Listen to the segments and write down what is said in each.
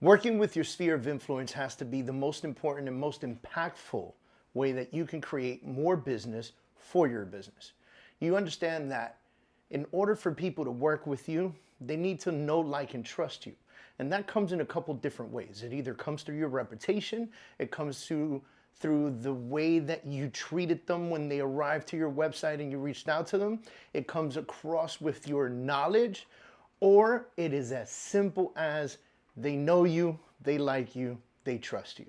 Working with your sphere of influence has to be the most important and most impactful way that you can create more business for your business. You understand that in order for people to work with you, they need to know, like, and trust you. And that comes in a couple different ways. It either comes through your reputation, it comes through the way that you treated them when they arrived to your website and you reached out to them. It comes across with your knowledge, or it is as simple as they know you, they like you, they trust you.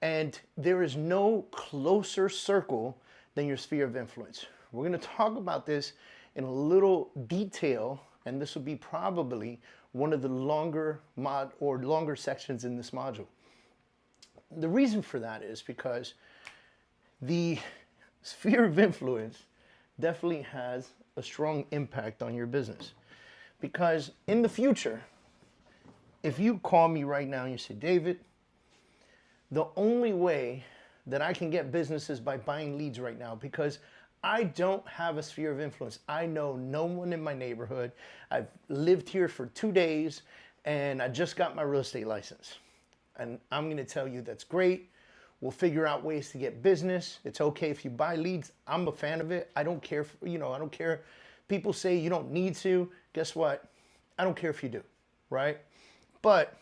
And there is no closer circle than your sphere of influence. We're going to talk about this in a little detail, and this will be probably one of the longer sections in this module. The reason for that is because the sphere of influence definitely has a strong impact on your business. Because in the future, if you call me right now and you say, David, the only way that I can get business is by buying leads right now, because I don't have a sphere of influence. I know no one in my neighborhood. I've lived here for 2 days and I just got my real estate license. And I'm going to tell you that's great. We'll figure out ways to get business. It's okay if you buy leads. I'm a fan of it. I don't care, I don't care. People say you don't need to. Guess what? I don't care if you do, right? But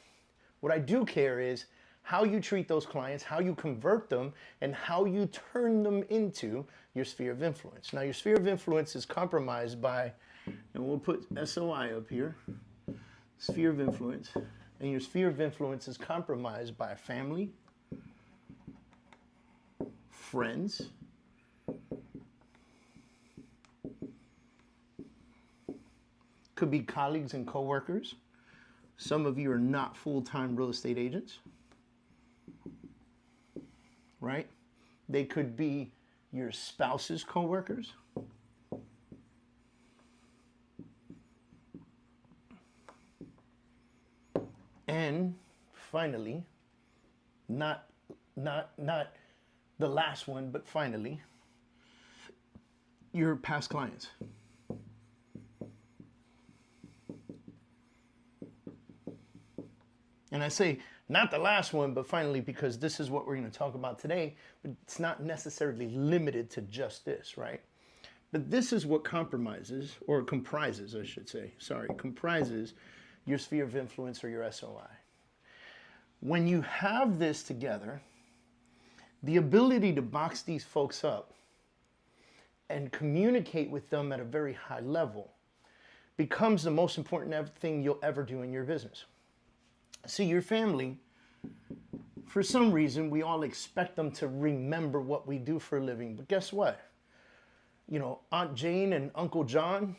what I do care is how you treat those clients, how you convert them, and how you turn them into your sphere of influence. Now, your sphere of influence is compromised by, and we'll put SOI up here, sphere of influence, and your sphere of influence is compromised by family, friends, could be colleagues and coworkers. Some of you are not full-time real estate agents, right? They could be your spouse's coworkers. And finally, not the last one, but finally, your past clients. And I say not the last one, but finally, because this is what we're going to talk about today, but it's not necessarily limited to just this, right? But this is what comprises your sphere of influence, or your SOI. When you have this together, the ability to box these folks up and communicate with them at a very high level becomes the most important thing you'll ever do in your business. See, your family, for some reason, we all expect them to remember what we do for a living. But guess what? Aunt Jane and Uncle John,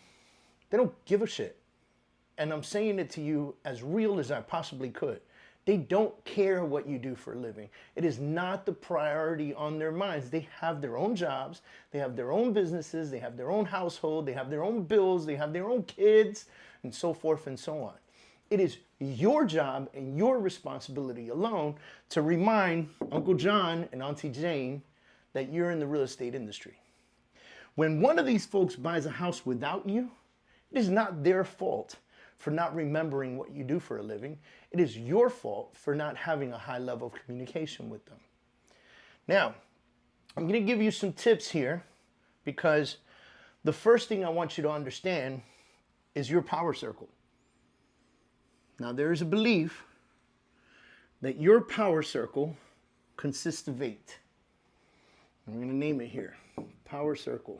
they don't give a shit. And I'm saying it to you as real as I possibly could. They don't care what you do for a living. It is not the priority on their minds. They have their own jobs. They have their own businesses. They have their own household. They have their own bills. They have their own kids, and so forth and so on. It is your job and your responsibility alone to remind Uncle John and Auntie Jane that you're in the real estate industry. When one of these folks buys a house without you, it is not their fault for not remembering what you do for a living. It is your fault for not having a high level of communication with them. Now, I'm going to give you some tips here, because the first thing I want you to understand is your power circle. Now, there is a belief that your power circle consists of 8. I'm going to name it here. Power circle.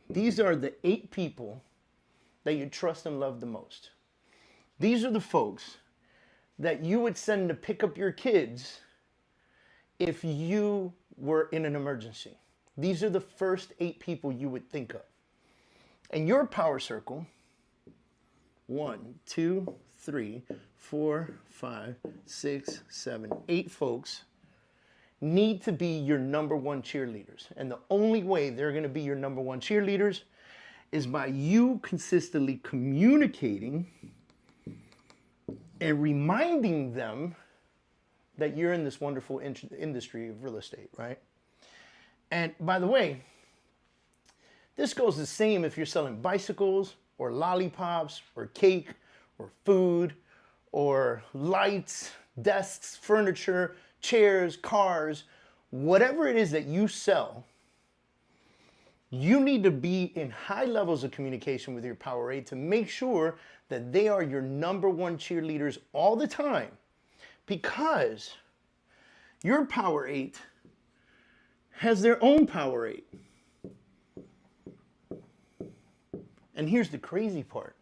These are the 8 people that you trust and love the most. These are the folks that you would send to pick up your kids if you were in an emergency. These are the first 8 people you would think of. And your power circle, 1, 2, 3, 4, 5, 6, 7, 8 folks need to be your number one cheerleaders. And the only way they're going to be your number one cheerleaders is by you consistently communicating and reminding them that you're in this wonderful industry of real estate, right? And by the way, this goes the same if you're selling bicycles, or lollipops or cake or food or lights, desks, furniture, chairs, cars, whatever it is that you sell, you need to be in high levels of communication with your Power 8 to make sure that they are your number one cheerleaders all the time, because your Power 8 has their own Power 8. And here's the crazy part.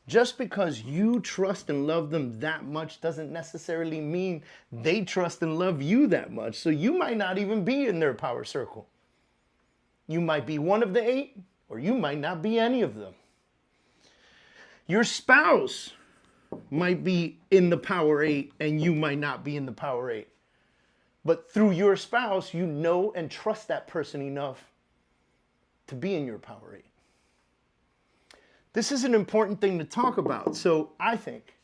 Just because you trust and love them that much doesn't necessarily mean they trust and love you that much. So you might not even be in their power circle. You might be one of the 8, or you might not be any of them. Your spouse might be in the Power 8 and you might not be in the Power 8. But through your spouse, you know and trust that person enough to be in your Power 8. This is an important thing to talk about. So I think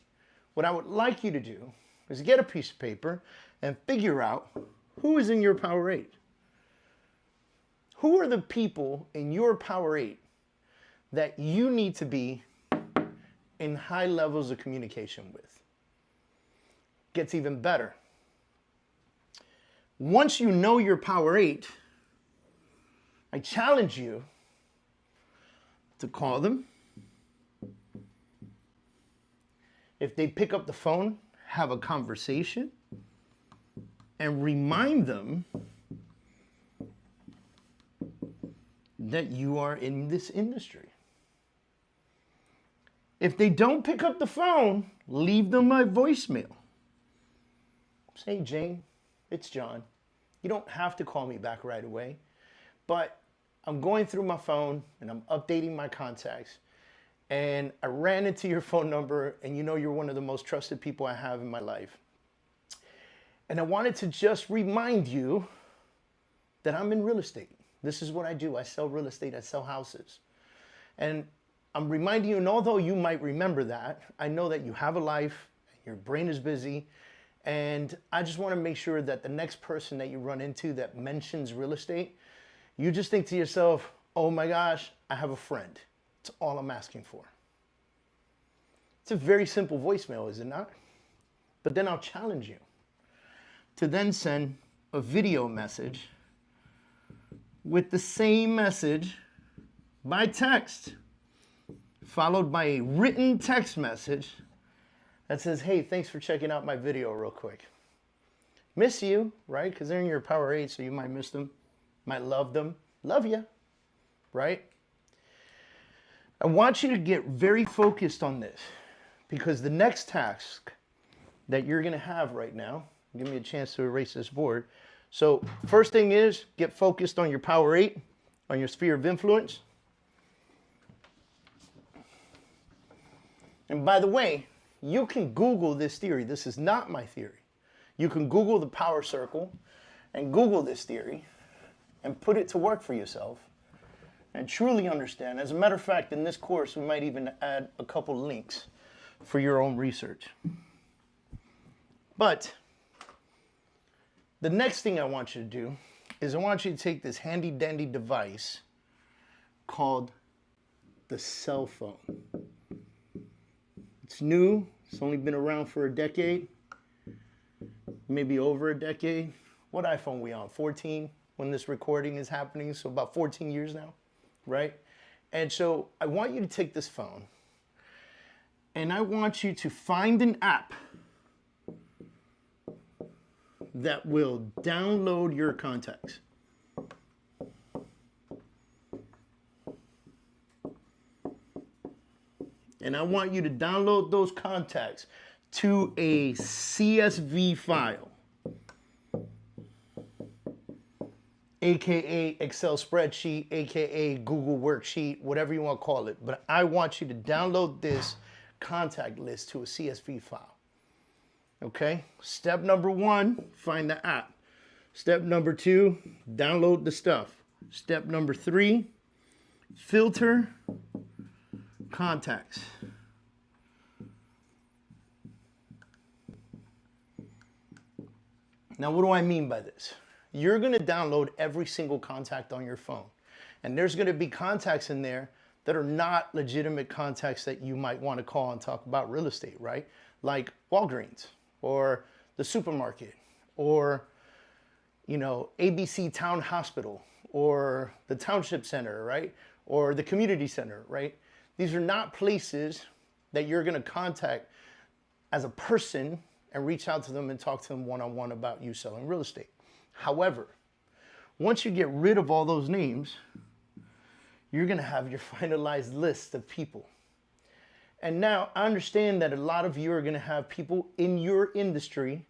what I would like you to do is get a piece of paper and figure out who is in your Power 8. Who are the people in your Power 8 that you need to be in high levels of communication with? Gets even better. Once you know your Power 8, I challenge you to call them. If they pick up the phone, have a conversation and remind them that you are in this industry. If they don't pick up the phone, leave them a voicemail. Say, Jane, it's John. You don't have to call me back right away, but I'm going through my phone and I'm updating my contacts, and I ran into your phone number, and you know you're one of the most trusted people I have in my life. And I wanted to just remind you that I'm in real estate. This is what I do. I sell real estate. I sell houses. And I'm reminding you, and although you might remember that, I know that you have a life, your brain is busy, and I just want to make sure that the next person that you run into that mentions real estate, you just think to yourself, oh my gosh, I have a friend. That's all I'm asking for. It's a very simple voicemail, is it not? But then I'll challenge you to then send a video message with the same message by text, followed by a written text message that says, hey, thanks for checking out my video real quick. Miss you, right? Because they're in your Power 8, so you might miss them, might love them. Love you, right? I want you to get very focused on this, because the next task that you're going to have right now, give me a chance to erase this board. So first thing is, get focused on your Power 8, on your sphere of influence. And by the way, you can Google this theory. This is not my theory. You can Google the power circle and Google this theory and put it to work for yourself and truly understand. As a matter of fact, in this course, we might even add a couple links for your own research. But the next thing I want you to do is I want you to take this handy dandy device called the cell phone. It's new. It's only been around for a decade, maybe over a decade. What iPhone we on? 14 when this recording is happening, so about 14 years now, right? And so I want you to take this phone and I want you to find an app that will download your contacts. And I want you to download those contacts to a CSV file, aka Excel spreadsheet, aka Google worksheet, whatever you want to call it. But I want you to download this contact list to a CSV file. Okay? Step number 1, find the app. Step number 2, download the stuff. Step number 3, filter contacts. Now, what do I mean by this? You're going to download every single contact on your phone. And there's going to be contacts in there that are not legitimate contacts that you might want to call and talk about real estate, right? Like Walgreens or the supermarket or, you know, ABC Town Hospital or the Township Center, right? Or the community center, right? These are not places that you're going to contact as a person and reach out to them and talk to them one-on-one about you selling real estate. However, once you get rid of all those names, you're going to have your finalized list of people. And now I understand that a lot of you are going to have people in your industry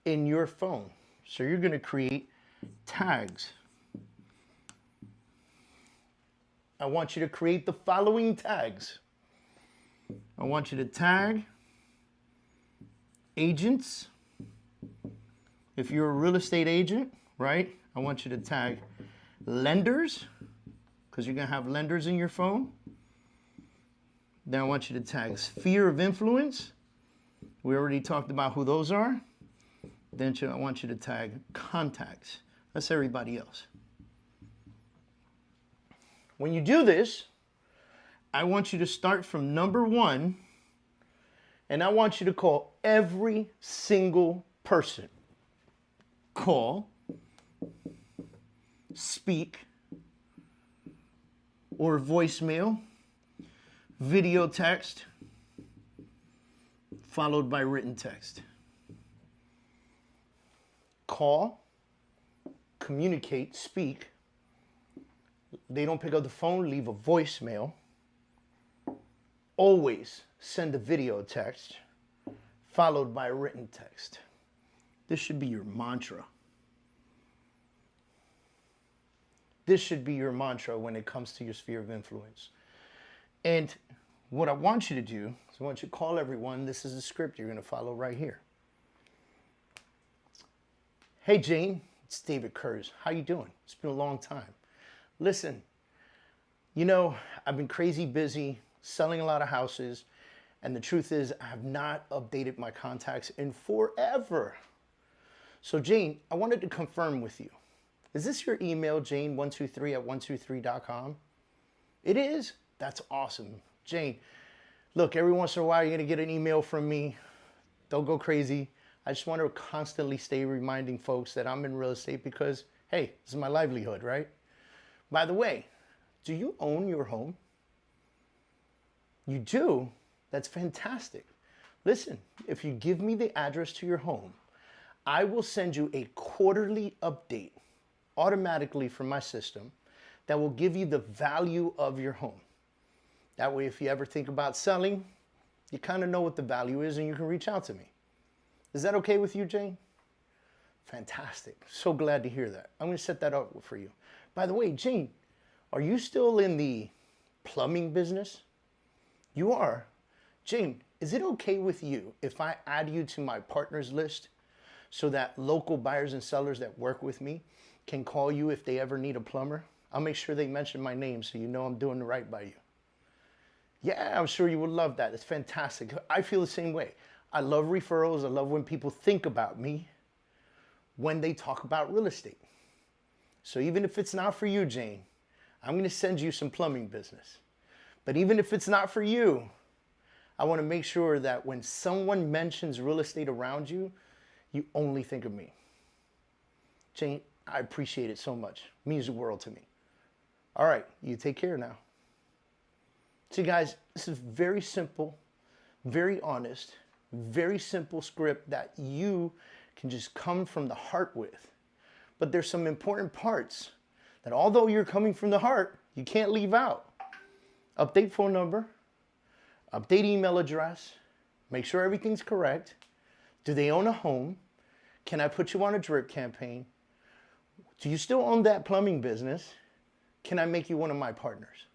in your phone. So you're going to create tags. I want you to create the following tags. I want you to tag agents. If you're a real estate agent, right? I want you to tag lenders, because you're going to have lenders in your phone. Then I want you to tag sphere of influence. We already talked about who those are. Then I want you to tag contacts. That's everybody else. When you do this, I want you to start from number 1, and I want you to call every single person. Call, speak, or voicemail, video text, followed by written text. Call, communicate, speak. They don't pick up the phone, leave a voicemail. Always send a video text, followed by a written text. This should be your mantra. This should be your mantra when it comes to your sphere of influence. And what I want you to do is I want you to call everyone. This is the script you're going to follow right here. Hey, Jane, it's David Kurz. How you doing? It's been a long time. Listen, you know, I've been crazy busy selling a lot of houses, and the truth is I have not updated my contacts in forever. So, Jane, I wanted to confirm with you. Is this your email, jane123@123.com? It is? That's awesome. Jane, look, every once in a while you're going to get an email from me. Don't go crazy. I just want to constantly stay reminding folks that I'm in real estate because, hey, this is my livelihood, right? By the way, do you own your home? You do? That's fantastic. Listen, if you give me the address to your home, I will send you a quarterly update automatically from my system that will give you the value of your home. That way, if you ever think about selling, you kind of know what the value is and you can reach out to me. Is that okay with you, Jane? Fantastic. So glad to hear that. I'm going to set that up for you. By the way, Jane, are you still in the plumbing business? You are. Jane, is it okay with you if I add you to my partners list so that local buyers and sellers that work with me can call you if they ever need a plumber? I'll make sure they mention my name so you know I'm doing right by you. Yeah, I'm sure you would love that. It's fantastic. I feel the same way. I love referrals. I love when people think about me when they talk about real estate. So even if it's not for you, Jane, I'm going to send you some plumbing business. But even if it's not for you, I want to make sure that when someone mentions real estate around you, you only think of me. Jane, I appreciate it so much. It means the world to me. All right, you take care now. See, guys, this is very simple, very honest, very simple script that you can just come from the heart with. But there's some important parts that although you're coming from the heart, you can't leave out. Update phone number, update email address, make sure everything's correct. Do they own a home? Can I put you on a drip campaign? Do you still own that plumbing business? Can I make you one of my partners?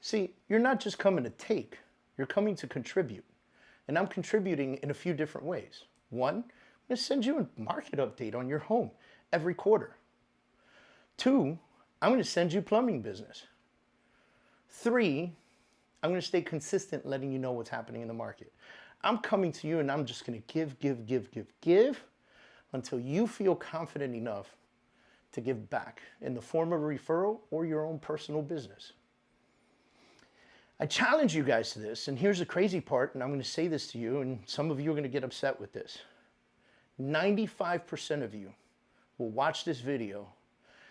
See, you're not just coming to take, you're coming to contribute. And I'm contributing in a few different ways. One, I'm going to send you a market update on your home every quarter. Two, I'm going to send you plumbing business. Three, I'm going to stay consistent letting you know what's happening in the market. I'm coming to you and I'm just going to give until you feel confident enough to give back in the form of a referral or your own personal business. I challenge you guys to this, and here's the crazy part, and I'm going to say this to you, and some of you are going to get upset with this. 95% of you will watch this video,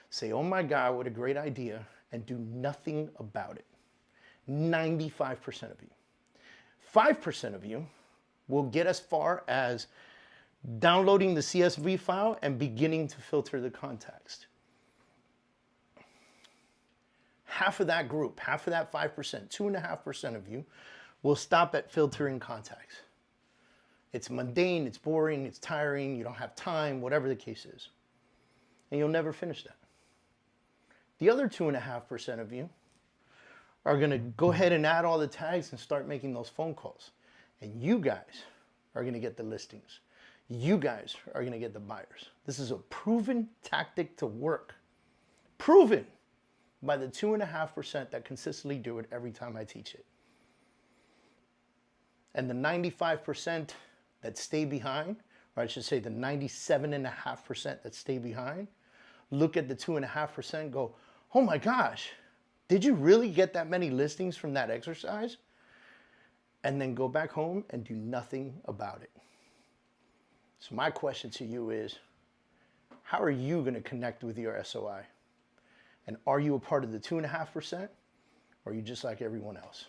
say, oh my God, what a great idea, and do nothing about it. 95% of you. 5% of you will get as far as downloading the CSV file and beginning to filter the context. Half of that group, half of that 5%, 2.5% of you will stop at filtering contacts. It's mundane, it's boring, it's tiring, you don't have time, whatever the case is. And you'll never finish that. The other 2.5% of you are going to go ahead and add all the tags and start making those phone calls. And you guys are going to get the listings. You guys are going to get the buyers. This is a proven tactic to work. Proven by the 2.5% that consistently do it every time I teach it. And the 95% that stay behind, or I should say the 97.5% that stay behind, look at the 2.5% and go, oh my gosh, did you really get that many listings from that exercise? And then go back home and do nothing about it. So my question to you is, how are you going to connect with your SOI? And are you a part of the 2.5%, or are you just like everyone else?